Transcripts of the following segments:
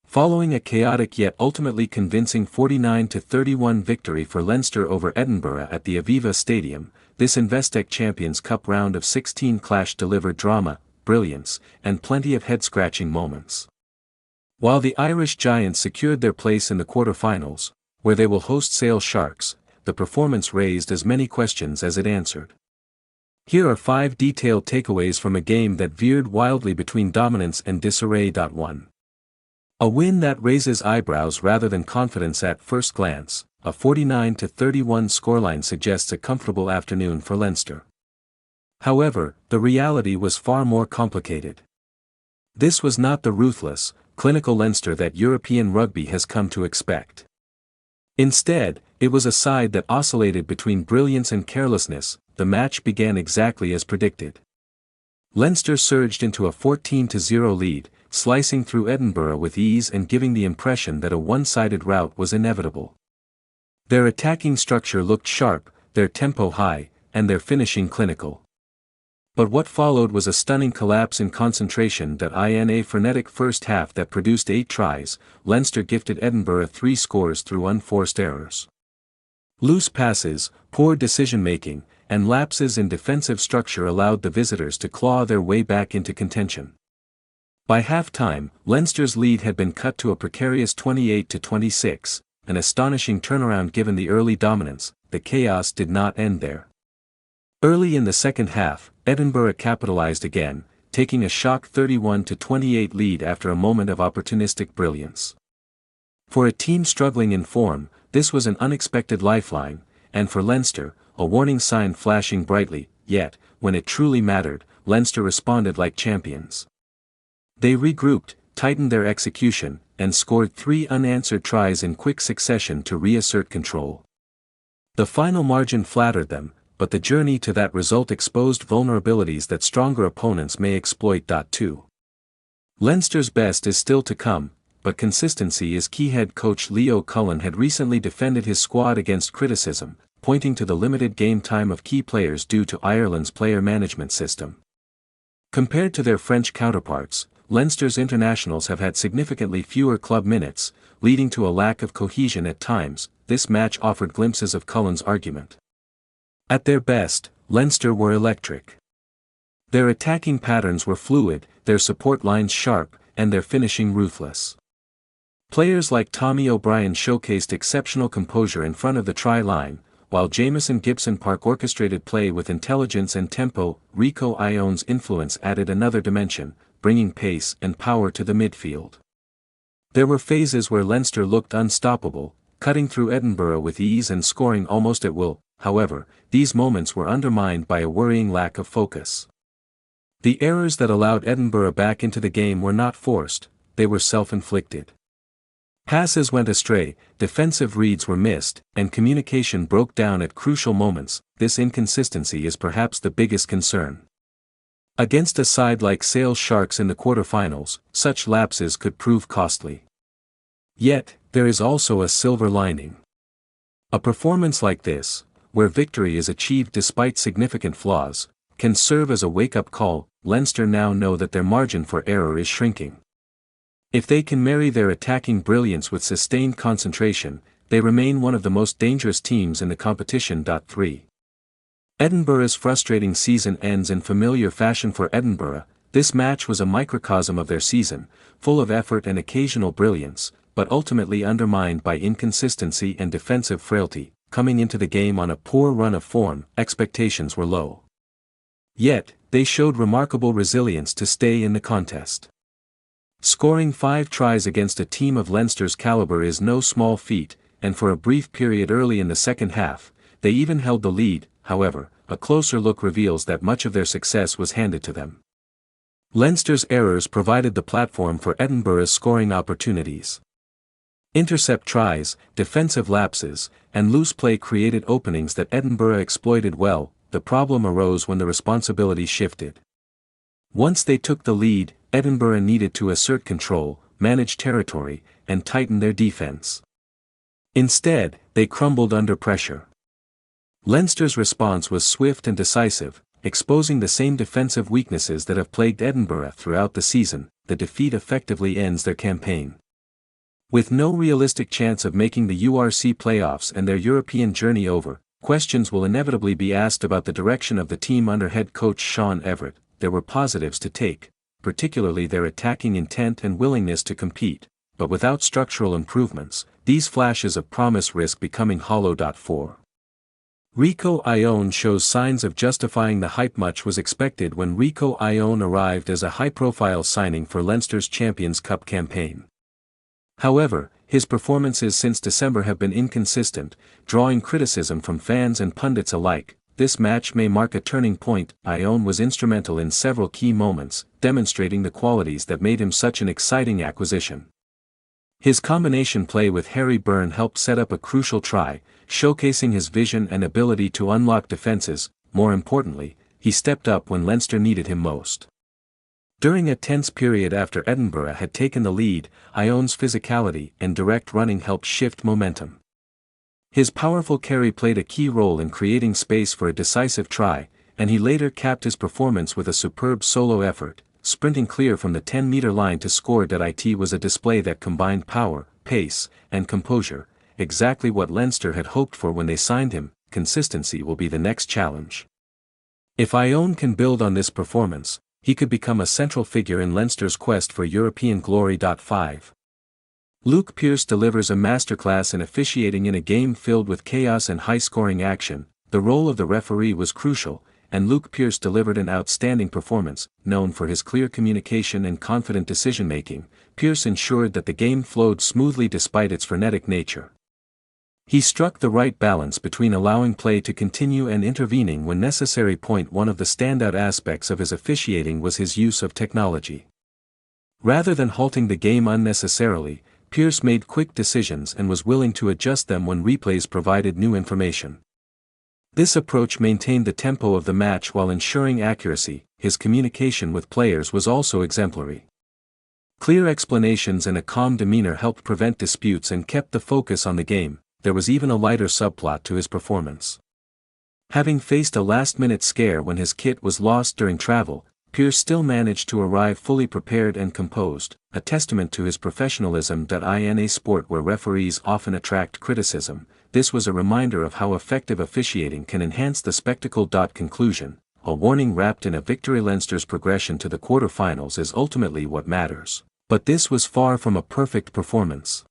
Following a chaotic yet ultimately convincing 49-31 victory for Leinster over Edinburgh at the Aviva Stadium, this Investec Champions Cup round of 16 clash delivered drama, brilliance, and plenty of head-scratching moments. While the Irish Giants secured their place in the quarter-finals, where they will host Sale Sharks, the performance raised as many questions as it answered. Here are 5 detailed takeaways from a game that veered wildly between dominance and disarray. 1. A win that raises eyebrows rather than confidence at first glance. A 49-31 scoreline suggests a comfortable afternoon for Leinster. However, the reality was far more complicated. This was not the ruthless, clinical Leinster that European rugby has come to expect. Instead, it was a side that oscillated between brilliance and carelessness. The match began exactly as predicted. Leinster surged into a 14-0 lead, slicing through Edinburgh with ease and giving the impression that a one-sided rout was inevitable. Their attacking structure looked sharp, their tempo high, and their finishing clinical. But what followed was a stunning collapse in concentration. In a frenetic first half that produced 8 tries, Leinster gifted Edinburgh 3 scores through unforced errors. Loose passes, poor decision-making, and lapses in defensive structure allowed the visitors to claw their way back into contention. By half-time, Leinster's lead had been cut to a precarious 28-26, an astonishing turnaround given the early dominance. The chaos did not end there. Early in the second half, Edinburgh capitalized again, taking a shock 31-28 lead after a moment of opportunistic brilliance. For a team struggling in form, this was an unexpected lifeline, and for Leinster, a warning sign flashing brightly. Yet, when it truly mattered, Leinster responded like champions. They regrouped, tightened their execution, and scored 3 unanswered tries in quick succession to reassert control. The final margin flattered them, but the journey to that result exposed vulnerabilities that stronger opponents may exploit. 2. Leinster's best is still to come, but consistency is key. Head coach Rieko Ioane had recently defended his squad against criticism, pointing to the limited game time of key players due to Ireland's player management system. Compared to their French counterparts, Leinster's internationals have had significantly fewer club minutes, leading to a lack of cohesion at times. This match offered glimpses of Cullen's argument. At their best, Leinster were electric. Their attacking patterns were fluid, their support lines sharp, and their finishing ruthless. Players like Tommy O'Brien showcased exceptional composure in front of the try line, while Jamison Gibson Park orchestrated play with intelligence and tempo. Rieko Ioane's influence added another dimension, bringing pace and power to the midfield. There were phases where Leinster looked unstoppable, cutting through Edinburgh with ease and scoring almost at will. However, these moments were undermined by a worrying lack of focus. The errors that allowed Edinburgh back into the game were not forced, they were self-inflicted. Passes went astray, defensive reads were missed, and communication broke down at crucial moments. This inconsistency is perhaps the biggest concern. Against a side like Sale Sharks in the quarter-finals, such lapses could prove costly. Yet, there is also a silver lining. A performance like this, where victory is achieved despite significant flaws, can serve as a wake-up call. Leinster now know that their margin for error is shrinking. If they can marry their attacking brilliance with sustained concentration, they remain one of the most dangerous teams in the competition. 3. Edinburgh's frustrating season ends in familiar fashion for Edinburgh. This match was a microcosm of their season, full of effort and occasional brilliance, but ultimately undermined by inconsistency and defensive frailty. Coming into the game on a poor run of form, expectations were low. Yet, they showed remarkable resilience to stay in the contest. Scoring 5 tries against a team of Leinster's caliber is no small feat, and for a brief period early in the second half, they even held the lead. However, a closer look reveals that much of their success was handed to them. Leinster's errors provided the platform for Edinburgh's scoring opportunities. Intercept tries, defensive lapses, and loose play created openings that Edinburgh exploited well. The problem arose when the responsibility shifted. Once they took the lead, Edinburgh needed to assert control, manage territory, and tighten their defense. Instead, they crumbled under pressure. Leinster's response was swift and decisive, exposing the same defensive weaknesses that have plagued Edinburgh throughout the season. The defeat effectively ends their campaign. With no realistic chance of making the URC playoffs and their European journey over, questions will inevitably be asked about the direction of the team under head coach Sean Everett. There were positives to take, particularly their attacking intent and willingness to compete, but without structural improvements, these flashes of promise risk becoming hollow. 4. Rieko Ioane shows signs of justifying the hype. Much was expected when Rieko Ioane arrived as a high-profile signing for Leinster's Champions Cup campaign. However, his performances since December have been inconsistent, drawing criticism from fans and pundits alike. This match may mark a turning point. Ioane was instrumental in several key moments, demonstrating the qualities that made him such an exciting acquisition. His combination play with Harry Byrne helped set up a crucial try, showcasing his vision and ability to unlock defenses. More importantly, he stepped up when Leinster needed him most. During a tense period after Edinburgh had taken the lead, Ioane's physicality and direct running helped shift momentum. His powerful carry played a key role in creating space for a decisive try, and he later capped his performance with a superb solo effort, sprinting clear from the 10-meter line to score. It was a display that combined power, pace, and composure, exactly what Leinster had hoped for when they signed him. Consistency will be the next challenge. If Ioane can build on this performance, he could become a central figure in Leinster's quest for European glory. 5. Luke Pearce delivers a masterclass in officiating in a game filled with chaos and high-scoring action. The role of the referee was crucial, and Luke Pearce delivered an outstanding performance. Known for his clear communication and confident decision-making, Pearce ensured that the game flowed smoothly despite its frenetic nature. He struck the right balance between allowing play to continue and intervening when necessary. One of the standout aspects of his officiating was his use of technology. Rather than halting the game unnecessarily, Pearce made quick decisions and was willing to adjust them when replays provided new information. This approach maintained the tempo of the match while ensuring accuracy. His communication with players was also exemplary. Clear explanations and a calm demeanor helped prevent disputes and kept the focus on the game. There was even a lighter subplot to his performance. Having faced a last-minute scare when his kit was lost during travel, Pearce still managed to arrive fully prepared and composed, a testament to his professionalism. In a sport where referees often attract criticism, this was a reminder of how effective officiating can enhance the spectacle. Conclusion: a warning wrapped in a victory. Leinster's progression to the quarter-finals is ultimately what matters, but this was far from a perfect performance.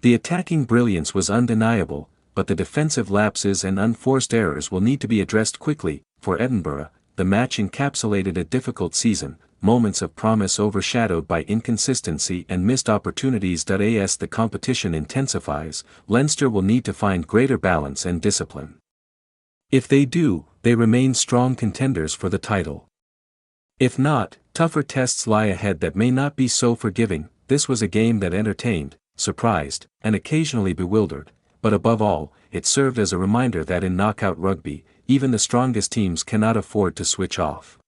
The attacking brilliance was undeniable, but the defensive lapses and unforced errors will need to be addressed quickly. For Edinburgh, the match encapsulated a difficult season, moments of promise overshadowed by inconsistency and missed opportunities. As the competition intensifies, Leinster will need to find greater balance and discipline. If they do, they remain strong contenders for the title. If not, tougher tests lie ahead that may not be so forgiving. This was a game that entertained, surprised, and occasionally bewildered, but above all, it served as a reminder that in knockout rugby, even the strongest teams cannot afford to switch off.